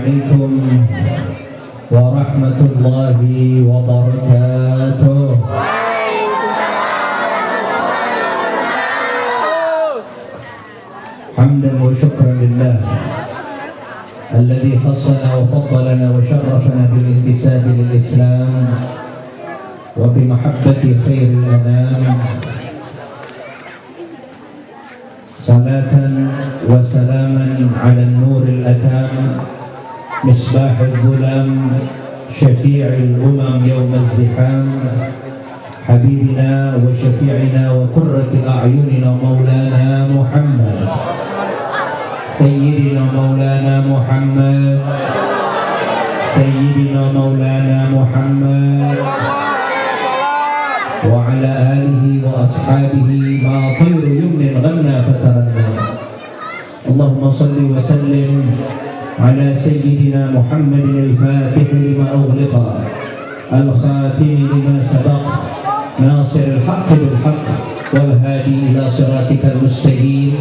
عليكم ورحمة الله وبركاته. حمدا وشكرا لله الذي خصنا وفضلنا وشرفنا بالانتساب للإسلام وبمحبة خير الأنام. صلاة وسلاما على النور الأتام مصباح الظلام شفيع الأمم يوم الزحام حبيبنا وشفيعنا وقرة أعيننا مولانا محمد سيدنا مولانا محمد سيدنا مولانا محمد وعلى آله وأصحابه ما طير يمن غنى فترنى. اللهم صل وسلم على سيدنا محمد الفاتح لما أغلق الخاتم لما سبق ناصر الحق بالحق والهادي إلى صراطك المستقيم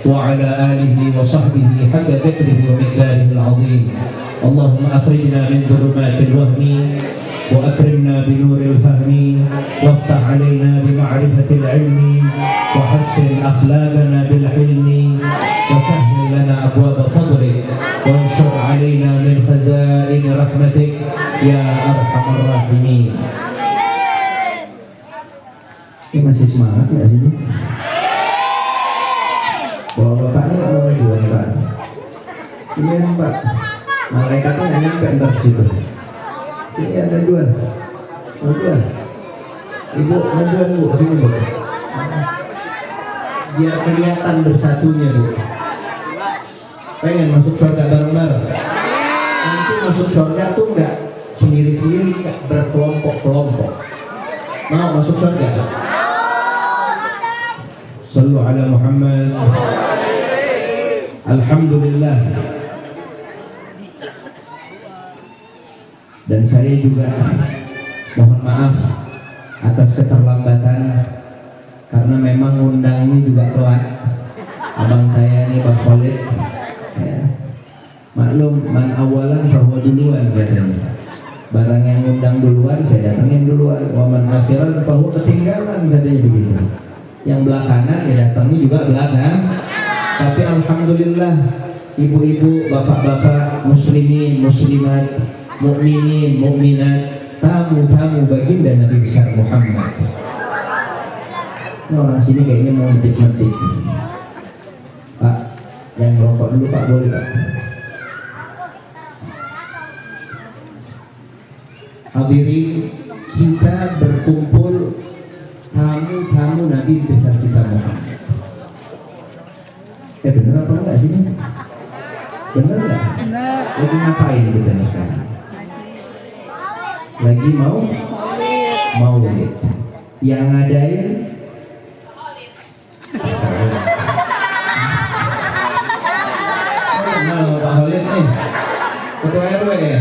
وعلى آله وصحبه حق ذكره ومقداره العظيم. اللهم أخرجنا من ظلمات الوهم وأكرمنا بنور الفهم وافتح علينا بمعرفة العلم وحسن أخلاقنا بالحلم وسهل لنا أبواب فضلك وانشر علينا من خزائن رحمتك يا أرحم الراحمين. Ini masih semangat nggak sini? Bapak ini nggak mau maju nih Pak. Sini ya Pak. Malaikatnya nggak nyampe ntar situ. Sini ada majuan. Ibu majuan Bu, sini Bu. Biar kelihatan bersatunya Bu. Pengen masuk surga bareng-bareng. Nanti masuk surga tuh nggak sendiri-sendiri, nggak berkelompok-kelompok. Mau masuk surga? Sallu ala Muhammad. Alhamdulillah. Dan saya juga mohon maaf atas keterlambatan karena memang undangnya juga telat. Abang saya nih Pak Khalid ya. Maklum man awalan bahwa duluan katanya. Barang yang undang duluan saya datangin duluan. Wa man akhiran bahwa ketinggalan katanya begitu. Yang belakangan ya datangnya juga belakang. Tapi alhamdulillah ibu-ibu, bapak-bapak, muslimin, muslimat, mukminin, mukminat, tamu-tamu baginda Nabi besar Muhammad. Ini orang sini kayaknya mau metik-metik. Pak, yang merokok dulu Pak, boleh Pak? Hadirin, kita berkumpul tamu-tamu Nabi besar kita Muhammad. Bener apa enggak sih? Bener enggak? Bener. Lagi ngapain kita nih sekarang? Lagi mau maulid. Yang ngadain Pak Khalid nih, ketua RW ya.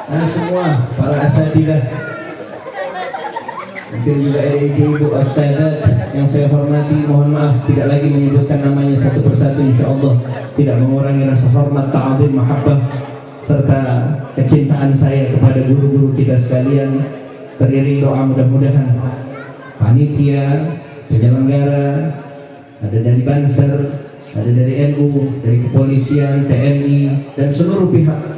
Nah semua para asatidzah, mungkin juga ada ibu-ibu ustadzat yang saya hormati, mohon maaf tidak lagi menyebutkan namanya satu persatu, insyaallah tidak mengurangi rasa hormat, ta'zim, mahabbah serta kecintaan saya kepada guru-guru kita sekalian. Teriring doa mudah-mudahan panitia, penyelenggara, ada dari Banser, ada dari NU, dari kepolisian, TNI dan seluruh pihak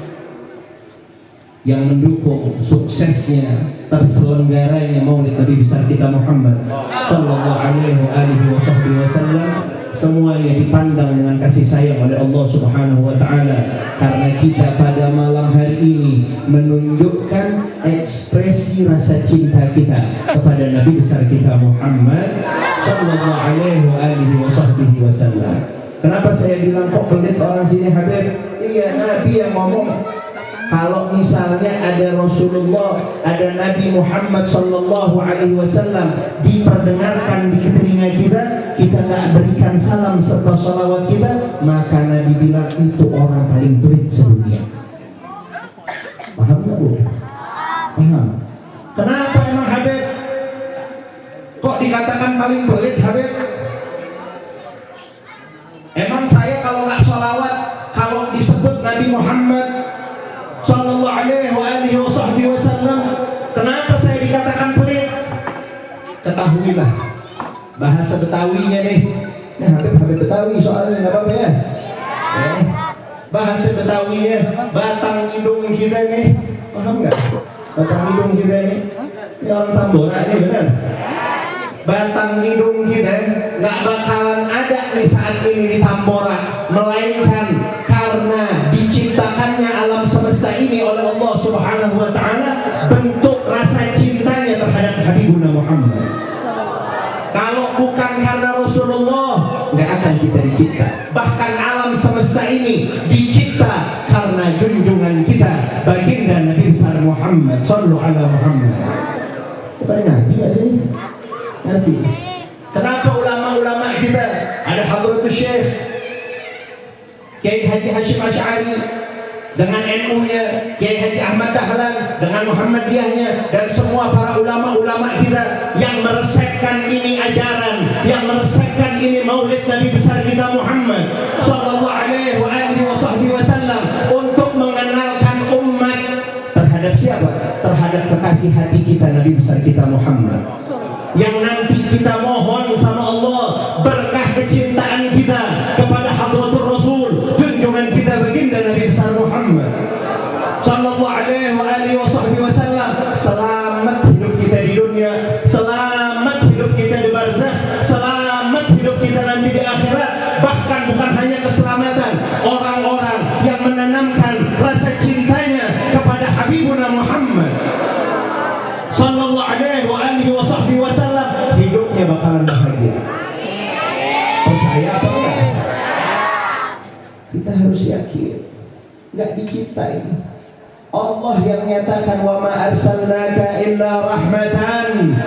yang mendukung suksesnya terselenggaranya Maulid Nabi besar kita Muhammad sallallahu alaihi wasallam. Semuanya dipandang dengan kasih sayang oleh Allah Subhanahu wa taala karena kita pada malam hari ini menunjukkan ekspresi rasa cinta kita kepada Nabi besar kita Muhammad sallallahu alaihi wasallam. Kenapa saya bilang kok pelit orang sini Habib? Iya, Nabi yang ngomong. Kalau misalnya ada Rasulullah, ada Nabi Muhammad sallallahu alaihi wasallam diperdengarkan di telinga kita nggak berikan salam serta salawat kita, maka Nabi bilang itu orang paling pelit sedunia. Paham nggak Bu? Paham. Kenapa emang Habib? Kok dikatakan paling pelit Habib? Emang saya kalau nggak salawat, kalau disebut Nabi Muhammad dikatakan pelit, ketahuilah bahasa Betawinya nih. Nah, Habib Betawi soalnya nggak apa-apa ya. Bahasa Betawinya, batang hidung kita nih, paham nggak? Batang hidung kita nih, ini orang Tambora ini benar. Batang hidung kita nggak bakalan ada nih saat ini di Tambora, melainkan karena diciptakannya alam semesta ini oleh Allah Subhanahu wa Ta'ala bentuk rasa cintanya terhadap Habibuna Muhammad. Kalau bukan karena Rasulullah, nggak akan kita dicipta. Bahkan alam semesta ini dicipta karena junjungan kita, baginda Nabi besar Muhammad. Sallu ala Muhammad. Pada ngerti nggak sih? Ngerti. Kenapa ulama-ulama kita ada Hadratus Syekh Kiai Haji Hashim Asy'ari dengan NU-nya, Kiai Haji Ahmad Dahlan dengan Muhammadiyahnya, dan semua para ulama-ulama kita yang meresepkan ini ajaran, yang meresepkan ini maulid Nabi besar kita Muhammad sallallahu alaihi wasallam untuk mengenalkan umat terhadap siapa? Terhadap kekasih hati kita Nabi besar kita Muhammad, yang nanti kita mohon sama Allah berkah kecintaan kita kepada Hadratul Rasul, junjungan kita baginda Nabi besar Muhammad sallallahu alaihi wasallam. Selamat hidup kita di dunia, selamat hidup kita di barzakh, selamat hidup kita nanti di akhirat. Bahkan bukan hanya keselamatan, orang-orang yang menanamkan rasa cintanya kepada Habibuna Muhammad sallallahu alaihi wasallam hidupnya bakalan bahagia. Percaya apa enggak? Kita harus yakin, nggak diciptai. Allah yang nyatakan wa ma arsalnaka illa rahmatan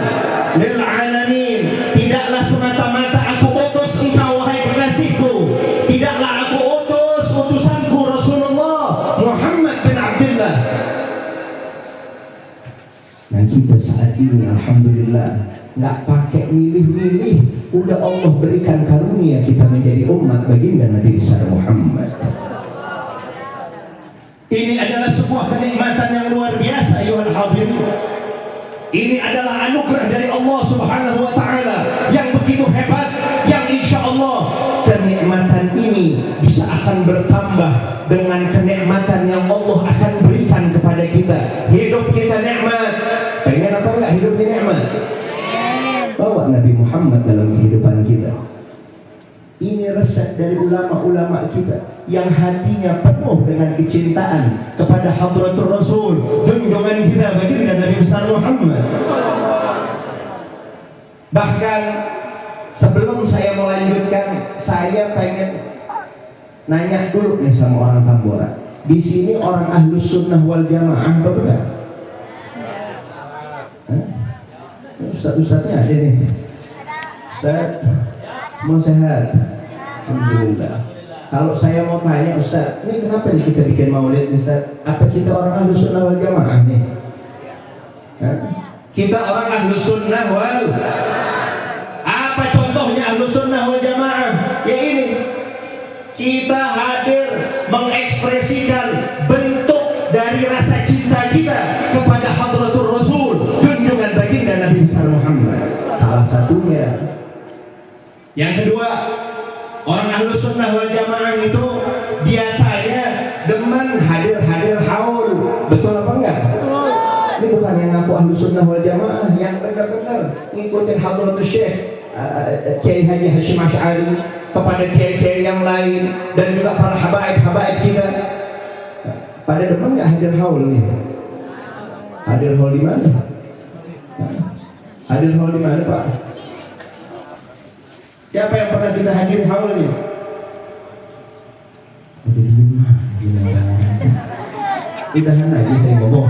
lil alamin. Tidaklah semata-mata aku utus engkau wahai kekasihku, tidaklah aku utus utusanku Rasulullah Muhammad bin Abdullah. Dan kita saat ini alhamdulillah nggak pakai milih-milih, udah Allah berikan karunia kita menjadi umat baginda Nabi besar Muhammad. Ini adalah sebuah kenikmatan yang luar biasa ayuhal hadirin. Ini adalah anugerah dari Allah Subhanahu wa Ta'ala yang begitu hebat, yang insya Allah kenikmatan ini bisa akan bertambah dengan kenikmatan yang Allah akan berikan kepada kita. Hidup kita nikmat. Pengen apa enggak hidup ini nikmat? Bawa Nabi Muhammad dalam kehidupan kita. Ini resep dari ulama-ulama kita yang hatinya penuh dengan kecintaan kepada Hadratul Rasul, junjungan kita baginda Nabi besar Muhammad. Bahkan sebelum saya melanjutkan, saya pengen nanya dulu nih sama orang Tambora. Di sini orang Ahlus Sunnah wal Jamaah apa bukan? Ustaz-ustaznya ada nih. Ustaz, semua sehat? Alhamdulillah. Kalau saya mau tanya Ustaz, ini kenapa nih kita bikin maulid Ustaz? Apa kita orang Ahlus Sunnah wal Jamaah nih? Kita orang Ahlus Sunnah wal. Apa contohnya Ahlus Sunnah wal Jamaah? Ya ini, kita hadir mengekspresikan bentuk dari rasa cinta kita kepada Hadratul Rasul, junjungan baginda Nabi besar Muhammad. Salah satunya. Yang kedua, orang Ahlus Sunnah wal Jamaah itu biasanya demen hadir haul. Betul apa enggak? Ini bukan yang ngaku Ahlus Sunnah wal Jamaah, yang benar-benar ngikutin Hadratus Syekh Kiai Haji Hashim Asy'ari, kepada kiai-kiai yang lain, dan juga para habaib-habaib kita. Pada demen nggak hadir haul nih? Hadir haul di mana? Hadir haul di mana Pak? Siapa yang pernah kita hadir haul nih? Idahan aja saya ngomong.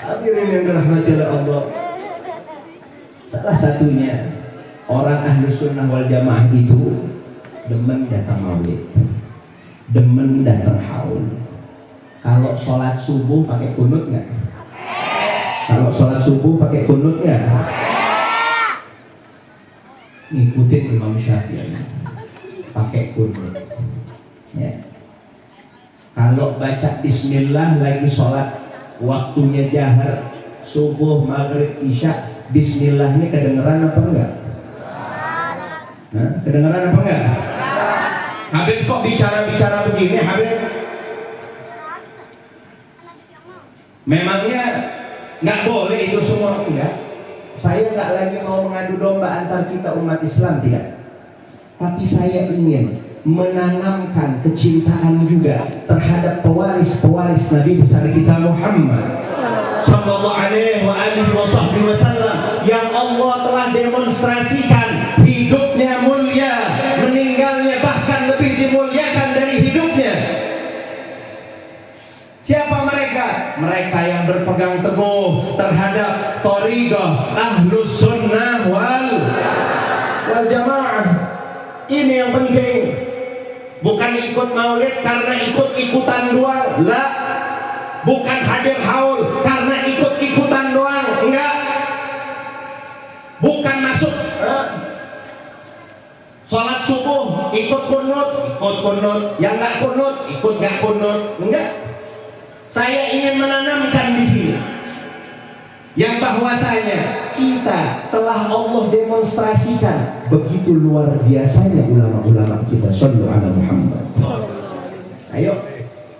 Hadirin yang dirahmati oleh Allah. Salah satunya orang Ahlus Sunnah wal Jamaah itu demen datang maulid, demen datang haul. Kalau sholat subuh pakai kunut nggak? Kalau sholat subuh pakai kunut nggak? Ngikutin Imam Syafi'i, pakai kunut. Ya. Kalau baca Bismillah lagi sholat waktunya jahar, subuh, maghrib, isya, bismillahnya kedengeran apa enggak? Hah? Kedengeran apa enggak? Habib kok bicara-bicara begini, Habib? Memangnya nggak boleh itu semua? Enggak. Saya nggak lagi mau mengadu domba antar kita umat Islam, tidak. Tapi saya ingin menanamkan kecintaan juga terhadap pewaris-pewaris Nabi besar kita Muhammad sallallahu alaihi wasallam yang Allah telah demonstrasikan hidupnya mulia, meninggalnya bahkan lebih dimuliakan dari hidupnya. Siapa mereka? Mereka yang berpegang teguh terhadap thariqah Ahlus Sunnah wal Jamaah. Ini yang penting. Bukan ikut maulid karena ikut-ikutan doang, lah. Bukan hadir haul karena ikut-ikutan doang, enggak. Bukan masuk sholat subuh ikut kunut, yang nggak kunut ikut nggak kunut, enggak. Saya ingin menanamkan di sini yang bahwasanya kita telah Allah demonstrasikan begitu luar biasanya ulama-ulama kita. Shallu ala Muhammad. Ayo,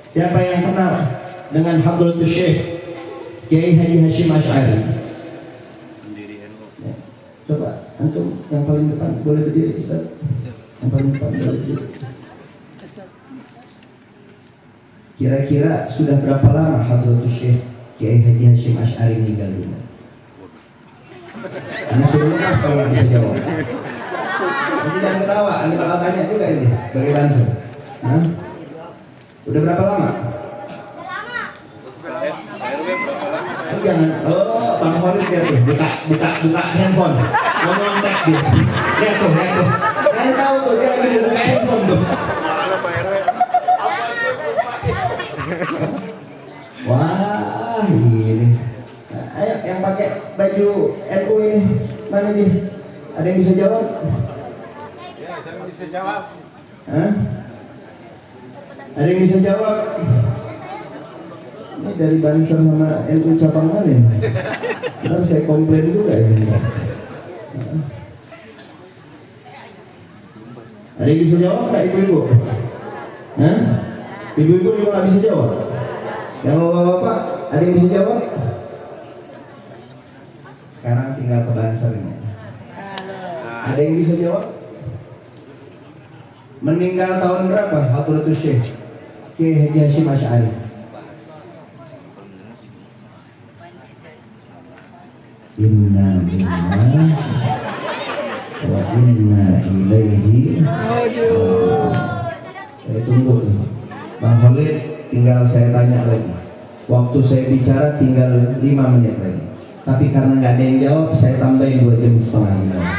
siapa yang kenal dengan Hadratus Syekh Kiai Haji Hasyim Asy'ari? Ya. Coba antum yang paling depan boleh berdiri, Ustaz. Yang paling depan boleh berdiri. Kira-kira sudah berapa lama Hadratus Syekh Kiai Haji Hasyim Asy'ari meninggal dunia? Anda sudah lepas kalau nggak bisa jawab. Nanti jangan ketawa, Anda bakal tanya juga ini bagi bangsa. Nah, udah berapa lama? Oh, jangan, Bang Khalid lihat tuh, buka handphone, mau nyontek dia. Lihat tuh. Anda tahu tuh dia lagi buka handphone tuh. Wah, ini. Nah, ayo yang pakai baju NU ini, mana dia? Ada yang bisa jawab? Ya, saya bisa jawab. Hah? Ada yang bisa jawab? Ini dari Banser sama NU cabang mana ini? Ntar saya komplain juga ini. Ada yang bisa jawab nggak ibu-ibu? Hah? Ibu-ibu juga nggak bisa jawab? Yang bapak-bapak ada yang bisa jawab? Sekarang tinggal ke Bansernya. Ada yang bisa jawab? Meninggal tahun berapa Hadratus Syekh Kiai Haji Hasyim Asy'ari? Inna lillahi wa inna ilaihi raji'un. Saya tunggu nih. Bang Khalid, tinggal saya tanya lagi. Waktu saya bicara tinggal 5 menit lagi. Tapi karena nggak ada yang jawab, saya tambahin 2 jam setengah.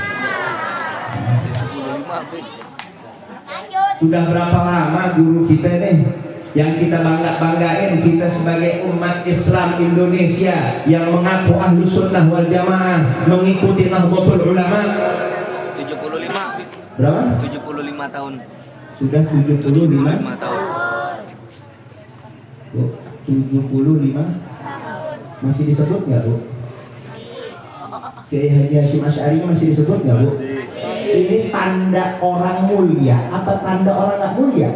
Sudah berapa lama guru kita nih yang kita banggain kita sebagai umat Islam Indonesia yang mengaku Ahlus Sunnah wal Jamaah, mengikuti Nahdlatul Ulama? 75. Berapa? 75 tahun. Sudah 75 tahun. Bu, 75 masih disebut nggak, Bu? Kiai Haji Hasyim Asy'ari masih disebut nggak, Bu? Ini tanda orang mulia apa tanda orang nggak mulia?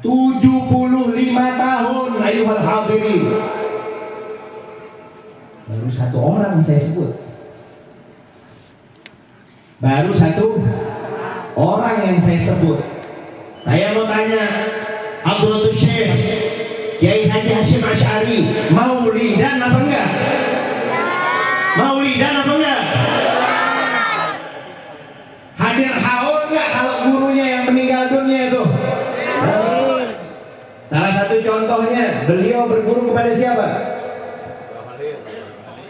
75 tahun, ayuhal hadirin. Baru 1 orang saya sebut. Baru 1 orang yang saya sebut. Saya mau tanya, Hadratus Syekh Kiai Haji Hasyim Asy'ari maulidan apa enggak? Maulidan apa enggak? Hadir haul enggak kalau gurunya yang meninggal dunia itu? Salah satu contohnya, beliau berguru kepada siapa?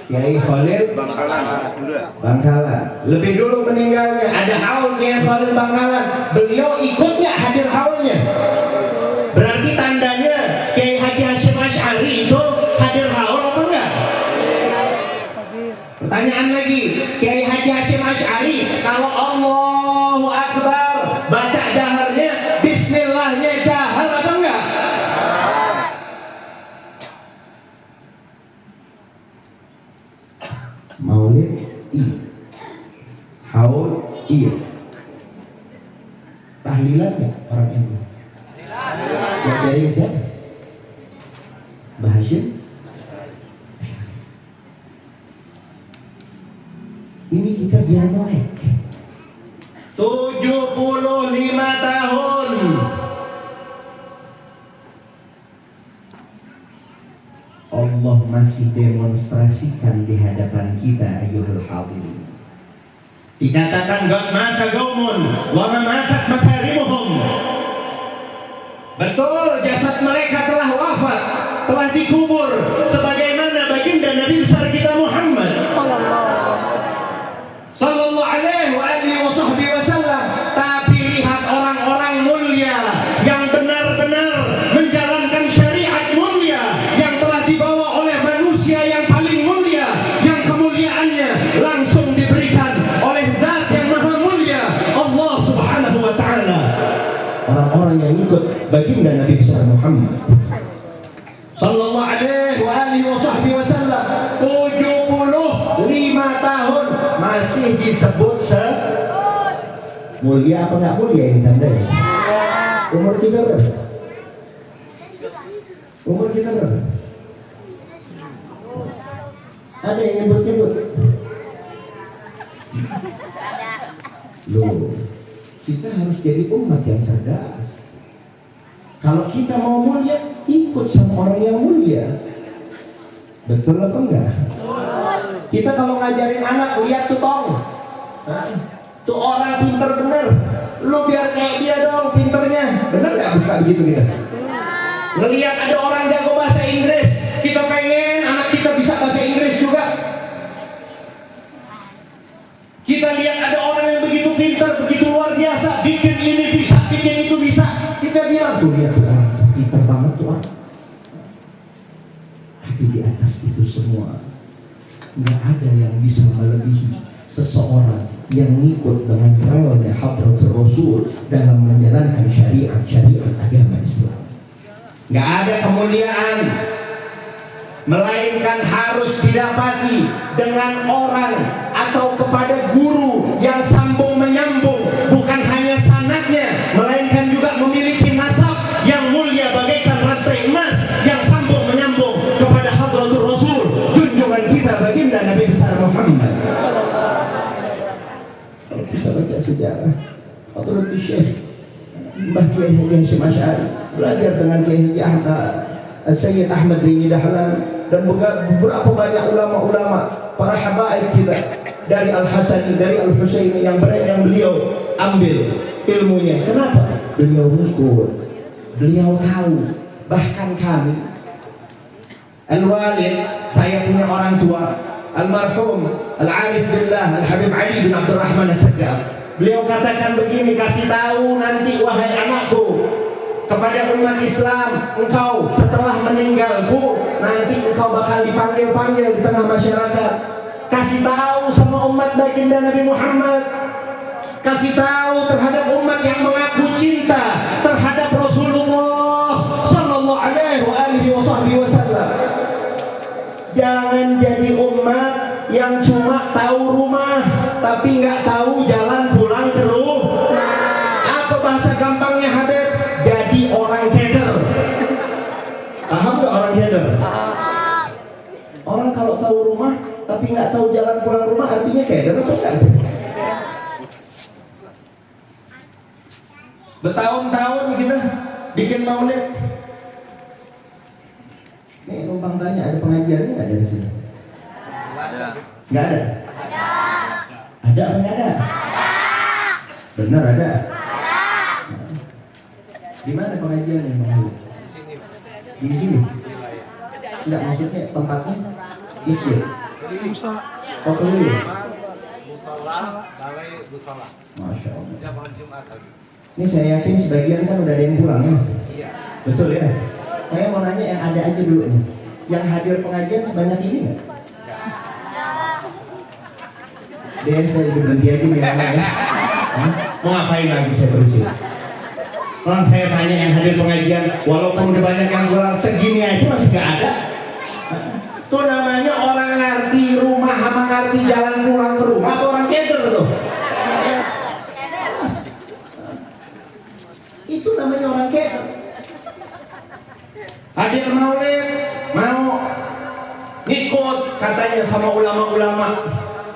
Kiai Khalil Bangkalan. Lebih dulu meninggalnya, ada haul Kiai Khalil Bangkalan. Beliau ikutnya hadir haulnya. Berarti tandanya Kiai Haji Hasyim Asy'ari itu hadir haul apa enggak? Pertanyaan lagi, Kiai Haji Hasyim Asy'ari kalau Allahu Akbar baca daharnya Bismillah tahlilan nggak orang NU? Ngajarin siapa? Mbah Hashim? Ini kita biar melek. 75 tahun. Allah masih demonstrasikan di hadapan kita, ayyuhal hadirin. Dikatakan God mata gaumun wa ma matat makarimuhum. Betul, jasad mereka telah wafat, telah dikubur sebagaimana baginda Nabi besar kita Muhammad sallallahu alaihi wasallam. Tapi lihat orang-orang mulia yang benar-benar menjalankan syariat mulia yang telah dibawa oleh manusia yang paling mulia, yang kemuliaannya langsung diberikan oleh Zat yang maha mulia, Allah subhanahu wa ta'ala. Orang-orang yang ikut baginda Nabi besar Muhammad sallallahu alaihi wasallam 75 tahun masih disebut mulia. Apa nggak mulia ini tandanya? Umur kita berapa? Umur kita berapa? Ada yang nyebut-nyebut? Loh, kita harus jadi umat yang cerdas. Kalau kita mau mulia, ikut sama orang yang mulia. Betul apa enggak? Kita kalau ngajarin anak, lihat tuh tong, tuh orang pinter bener, lu biar kayak dia dong pinternya. Bener nggak? Bisa begitu kita? Ngelihat ada orang jago bahasa Inggris, kita pengen anak kita bisa bahasa Inggris juga. Kita lihat ada orang yang begitu pinter, begitu luar biasa, bikin ini bisa, bikin itu bisa. Kita bilang tuh, lihat tuh orang tuh pinter banget tuh orang. Tapi di atas itu semua nggak ada yang bisa melebihi seseorang yang ngikut dengan relnya Hadratul Rasul dalam menjalankan syariat agama Islam. Nggak ada kemuliaan melainkan harus didapati dengan orang atau kepada guru yang sambung menyambung, bukan hanya sanadnya melainkan juga memiliki nasab yang mulia bagaikan rantai emas yang sambung menyambung kepada Hadratul Rasul, junjungan kita baginda Nabi besar Muhammad. Kalau kita baca sejarah Hadratul Syekh Mbah Kiai Haji Hasyim Asy'ari belajar dengan Kiai Haji Sayyid Ahmad Zaini Dahlan dan beberapa banyak ulama-ulama para habaib kita dari Al-Hasani, dari Al-Husaini yang beliau ambil ilmunya. Kenapa? Beliau ngikut, beliau tahu. Bahkan kami Al-Walid, saya punya orang tua Almarhum Al-Arif Billah Al-Habib Ali bin Abdurrahman As-Saggaf. Beliau katakan begini, kasih tahu nanti wahai anakku kepada umat Islam, engkau setelah meninggalku nanti engkau bakal dipanggil-panggil di tengah masyarakat. Kasih tahu sama umat baginda Nabi Muhammad, kasih tahu terhadap umat yang mengaku cinta terhadap Rasulullah sallallahu alaihi wasallam. Jangan jadi umat yang cuma tahu rumah tapi nggak tahu jalan pulang ke rumah. Apa bahasa gampangnya Habib? Jadi orang keder. Paham nggak orang keder? Orang kalau tahu rumah tapi nggak tahu jalan pulang rumah artinya keder atau enggak? Bertahun-tahun kita bikin maulid. Nih numpang tanya, ada pengajiannya nggak dari sini? Ada. Nggak ada? Ada apa nggak ada? Benar ada? Di mana pengajiannya Bang? Di sini. Enggak, maksudnya tempatnya masjid. Musola. Oh, keliling. Musola, balai musola. Masya Allah. Setiap hari Jumat lagi. Ini saya yakin sebagian kan udah ada yang pulang ya. Iya. Betul ya. Saya mau nanya yang ada aja dulu nih. Yang hadir pengajian sebanyak ini nggak? Deh, saya berhenti aja nih ya. Hah? Mau ngapain lagi saya terusin? Kalau saya tanya yang hadir pengajian, walaupun udah banyak yang pulang, segini aja masih nggak ada. Itu namanya orang ngerti rumah sama ngerti jalan pulang ke rumah. Apa orang keder tuh? Itu namanya orang keder. Hadir maulid, mau ikut katanya sama ulama-ulama.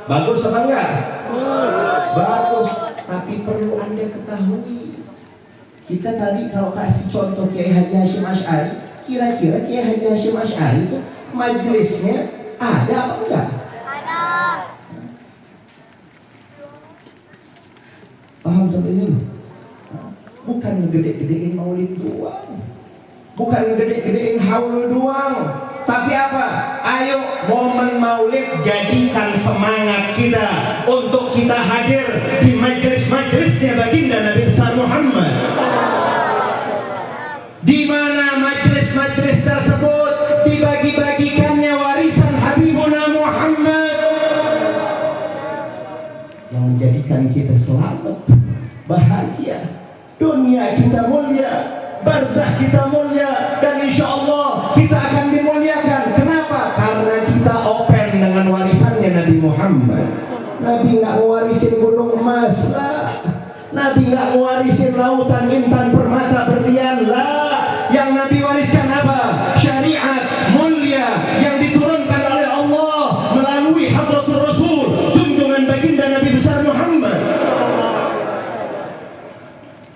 Bagus apa enggak? Bagus. Tapi perlu Anda ketahui, kita tadi kalau kasih contoh Kiai Haji Hasyim Asy'ari, kira-kira Kiai Haji Hasyim Asy'ari itu majelisnya ada apa enggak? Ada. Paham sampai ini? Bukan ngegede-gedein maulid doang, bukan ngegede-gedein haul doang, tapi apa? Ayo momen maulid jadikan semangat kita untuk kita hadir di majelis-majelisnya baginda Nabi besar Muhammad. Di mana majelis-majelis tersebut dibagi-bagikannya warisan Habibuna Muhammad yang menjadikan kita selamat, bahagia, dunia kita mulia, barzakh kita mulia, dan insya Allah kita akan dimuliakan. Kenapa? Karena kita open dengan warisannya Nabi Muhammad. Nabi nggak ngewarisin gunung emas lah, Nabi nggak ngewarisin lautan intan permata berlian lah. Yang Nabi wariskan apa? Syariat mulia yang diturunkan oleh Allah melalui hadratul Rasul, junjungan baginda Nabi besar Muhammad,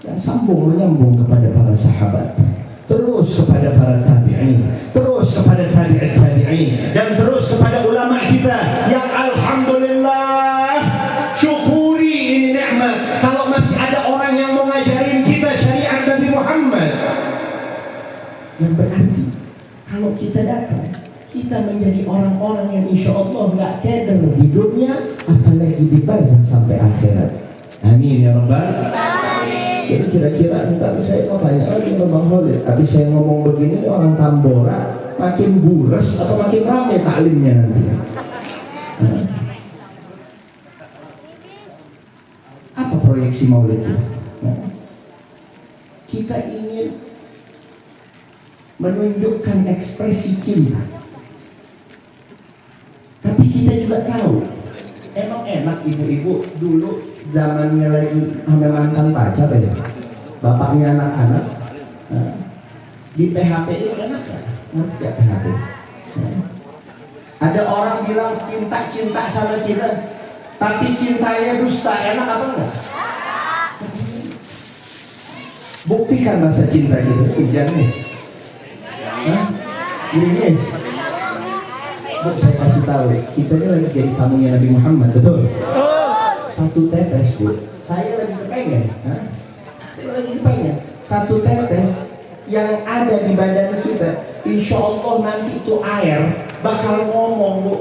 yang sambung menyambung kepada para sahabat, terus kepada para tabi'in, terus kepada tabi'it tabi'in, dan terus kepada ulama kita yang alhamdulillah, syukuri ini nikmat. Kalau masih ada orang yang mau ngajarin kita syariat Nabi Muhammad, yang berarti kalau kita datang, kita menjadi orang-orang yang insya Allah nggak keder di dunia, apalagi di barzakh sampai akhirat. Amin ya rabbal alamin. Jadi kira-kira ntar saya mau tanya lagi sama Bang Khalid, habis saya ngomong begini orang Tambora makin bures atau makin ramai taklimnya nanti? Apa proyeksi maulid kita? Kita ingin menunjukkan ekspresi cinta, tapi kita juga tahu emang enak ibu-ibu dulu zamannya lagi sama mantan pacar ya, bapaknya anak-anak, di PHP itu enak ya, ngerti ya PHP? Ada orang bilang cinta sama kita, tapi cintanya dusta, enak apa enggak? Buktikan rasa cinta kita, hujan nih. Ini Bu, saya kasih tahu, kita ini lagi jadi tamunya Nabi Muhammad, betul? Satu tetes, Bu, saya lagi kepengen, saya lagi kepengen satu tetes yang ada di badan kita, insya Allah nanti itu air bakal ngomong, Bu,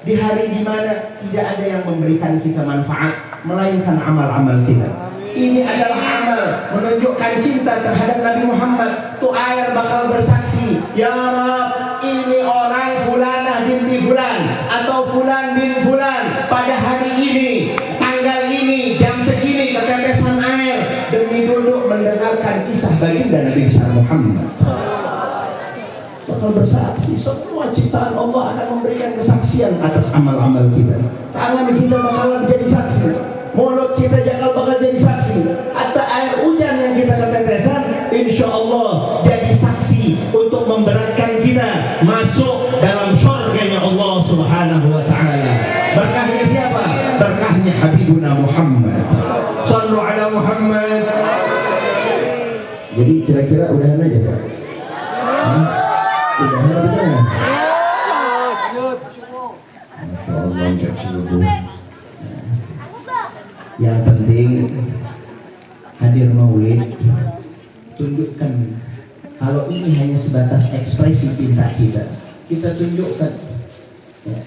di hari dimana tidak ada yang memberikan kita manfaat melainkan amal-amal kita. Ini adalah amal menunjukkan cinta terhadap Nabi Muhammad. Tuh air bakal bersaksi, ya Rab, ini orang fulanah binti fulan atau fulan bin fulan pada hari ini, tanggal ini, jam segini ketetesan air demi duduk mendengarkan kisah baginda Nabi besar Muhammad. Bakal bersaksi, semua ciptaan Allah akan memberikan kesaksian atas amal-amal kita. Tangan kita bakal menjadi saksi, mulut kita bakal jadi saksi, hatta air hujan yang kita ketetesan insya Allah jadi saksi untuk memberatkan kita masuk dalam syurganya Allah subhanahu wa ta'ala. Berkahnya siapa? Berkahnya Habibuna Muhammad. Sallu ala Muhammad. Jadi kira-kira udahan aja Pak? Udahan apa jangan? Masya Allah, yang penting hadir maulid, tunjukkan kalau ini hanya sebatas ekspresi cinta kita tunjukkan ya,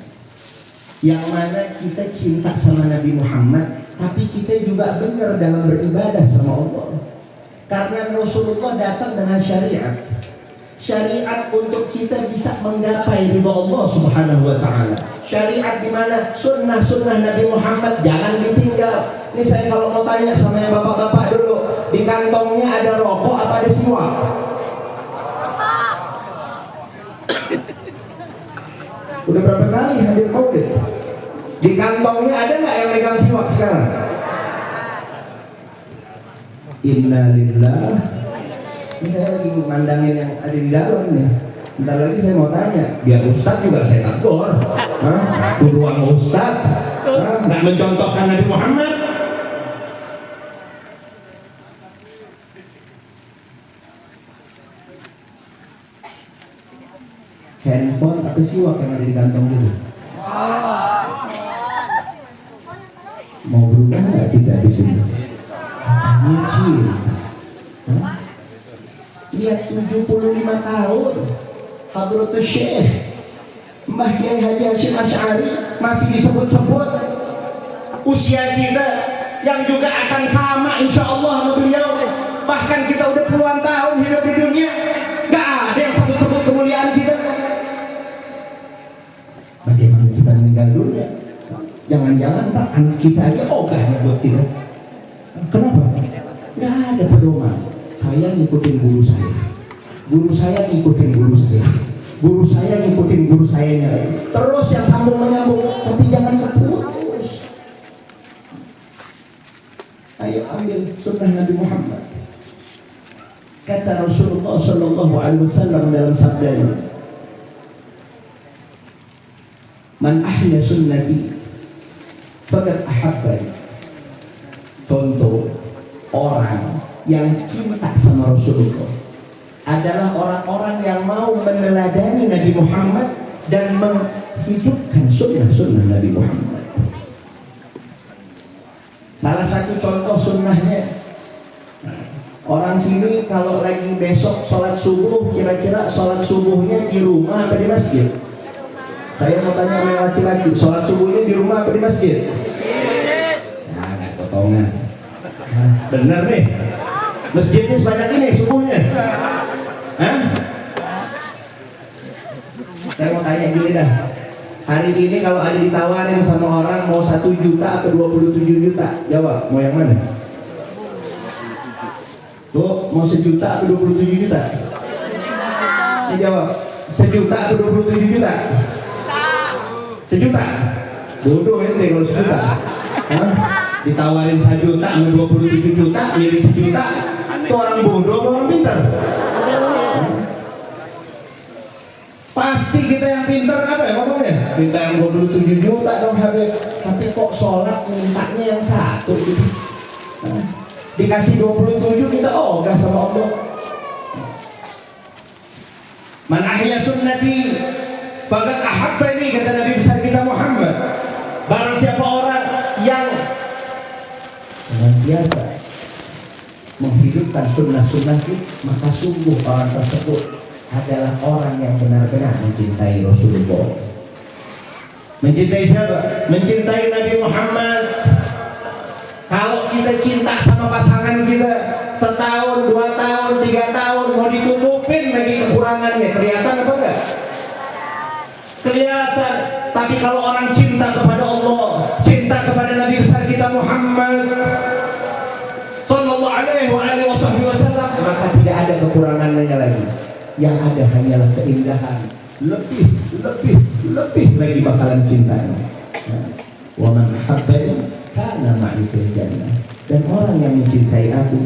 yang mana kita cinta sama Nabi Muhammad, tapi kita juga benar dalam beribadah sama Allah. Karena Rasulullah datang dengan syariat untuk kita bisa menggapai ridha Allah subhanahu wa ta'ala. Syariat di mana sunnah-sunnah Nabi Muhammad jangan ditinggal. Ini saya kalau mau tanya sama yang bapak-bapak dulu, di kantongnya ada rokok apa ada siwak? Udah berapa kali hadir maulid? Di kantongnya ada nggak yang megang siwak sekarang? Inna lillah. Ini saya lagi mandangin yang ada di dalam nih. Bentar lagi saya mau tanya, biar Ustadz juga saya tegur. Kudu sama Ustadz, nggak mencontohkan Nabi Muhammad. Handphone apa sih yang ada di kantong gitu? Mau berubah nggak kita di sini? Nyicil. Lihat 75 tahun Hadratus Syekh Mbah Kiai Haji Hasyim Asy'ari masih disebut-sebut. Usia kita yang juga akan sama insya Allah sama beliau. Bahkan kita udah puluhan tahun hidup di dunia, gak ada yang sebut-sebut kemuliaan kita. Bagaimana kita meninggal dunia? Jangan-jangan tak anak kita aja ogahnya buat kita. Kenapa? Gak ada pedoman. Saya ngikutin guru saya, guru saya ngikutin guru saya, guru saya ngikutin guru saya, terus yang sambung menyambung, tapi jangan terputus. Ayo ambil sunnah Nabi Muhammad. Kata Rasulullah Sallallahu Alaihi Wasallam dalam sabdanya, "Man ahya sunnati, faqad ahabbani." Contoh orang yang cinta sama Rasulullah adalah orang-orang yang mau meneladani Nabi Muhammad dan menghidupkan sunnah-sunnah Nabi Muhammad. Salah satu contoh sunnahnya, orang sini kalau lagi besok sholat subuh, kira-kira sholat subuhnya di rumah apa di masjid? Saya mau tanya sama laki-laki, sholat subuhnya di rumah apa di masjid? Nah, nggak potongan. Nah, bener nih. Masjidnya sebanyak ini subuhnya. Hah? Saya mau tanya gini dah. Hari ini kalau ada ditawarin sama orang mau 1 juta atau 27 juta, jawab mau yang mana? Tuh, mau 1 juta atau 27 juta? Ini jawab 1 juta atau 27 juta? 1 juta? Bodoh ente kalau 1 juta. Hah? Ditawarin 1 juta sama 27 juta, milih 1 juta. Itu orang bodoh atau orang pintar? Pasti kita yang pintar apa ya ngomongnya? Minta yang 27 juta dong Habib. Tapi kok sholat mintanya yang 1 gitu. Dikasih 27 kita ogah sama Allah. Man ahya sunnati faqad ahabbani, kata Nabi besar kita Muhammad. Barang siapa orang yang senantiasa menghidupkan sunnah-sunnahku, maka sungguh orang tersebut adalah orang yang benar-benar mencintai Rasulullah. Mencintai siapa? Mencintai Nabi Muhammad. Kalau kita cinta sama pasangan kita, setahun, 2 tahun, 3 tahun mau ditutupin lagi kekurangannya, kelihatan apa enggak? Kelihatan. Tapi kalau orang cinta kepada Allah, cinta kepada Nabi besar kita Muhammad Sallallahu Alaihi Wasallam, maka tidak ada kekurangannya lagi. Yang ada hanyalah keindahan. Lebih lagi bakalan cintanya. Wa man habbani kana ma'i fil jannah. Dan orang yang mencintai aku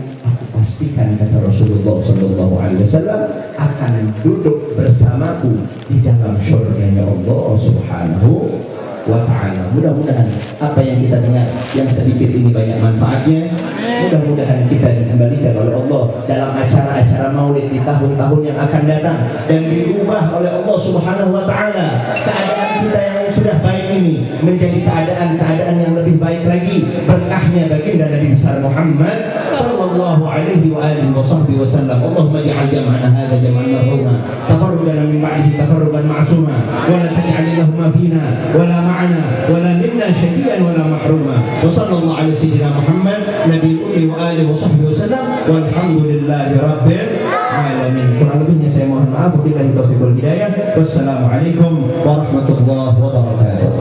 pastikan, kata Rasulullah Sallallahu Alaihi Wasallam, akan duduk bersamaku di dalam surganya Allah Subhanahu wa ta'ala. Mudah-mudahan apa yang kita dengar yang sedikit ini banyak manfaatnya. Mudah-mudahan kita dikembalikan oleh Allah dalam acara-acara maulid di tahun-tahun yang akan datang, dan dirubah oleh Allah Subhanahu wa ta'ala keadaan kita yang sudah baik ini menjadi keadaan-keadaan yang lebih baik lagi, berkahnya baginda Nabi besar Muhammad sallallahu alaihi wa alihi wasallam. Allahumma ja'al jam'ana hadza jam'an marhuma, tafarrujana min ba'dihi tafarrujan ma'suma, wa la taj'al lahum fina wa la ma'ana wa la minna syaqiyan wa la mahruma. Wa sallallahu alaihi sayyidina Muhammad nabiyyi ummi wa alihi wasallam, walhamdulillahi rabbil alamin. Kurang lebihnya saya mohon maaf. Wabillahi taufiq wal hidayah. Wassalamualaikum warahmatullahi wabarakatuh.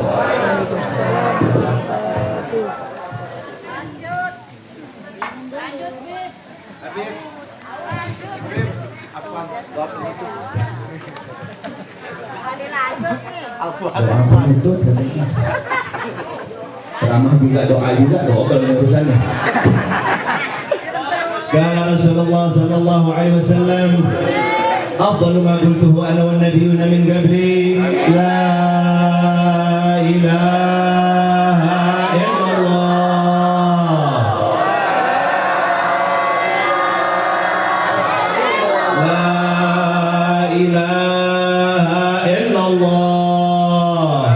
Ceramah juga, doa juga, double urusannya. قال رسول الله صلى الله عليه وسلم أفضل ما قلته أنا والنبيون من قبلي لا إله إلا الله لا إله إلا الله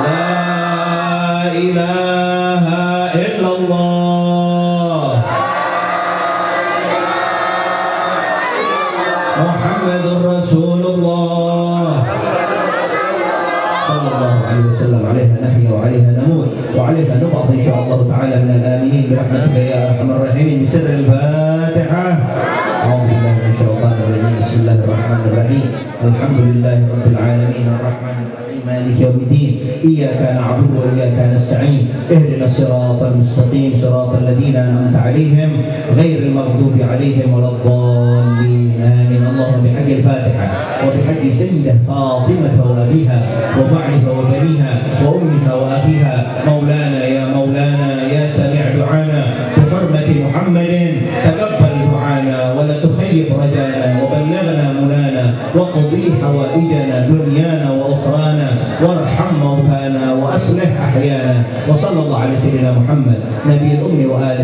لا إله إلا الله محمد رسول الله صلى الله عليه وسلم عليها نحيا وعليها نموت وعليها نبعث إن شاء الله تعالى من الآمنين برحمتك يا أرحم الراحمين بسر الفاتحة أعوذ بالله من الشيطان الرجيم بسم الله الرحمن الرحيم الحمد لله رب العالمين الرحمن الرحيم مالك يوم الدين إياك نعبد وإياك نستعين اهدنا الصراط المستقيم صراط الذين أنعمت عليهم غير المغضوب عليهم ولا الضالين آمين اللهم بحق الفاتحة وبحق سيدة فاطمة وأبيها وبعلها وبنيها وأمها وأخيها مولانا يا سميع دعانا بحرمة محمد تقبل دعانا ولا تخيب رجانا وبلغنا منانا وقضي حوائجنا دنيانا وأخرانا وارحم موتانا وأصلح أحيانا وصلى الله على سيدنا محمد نبي الأم وآله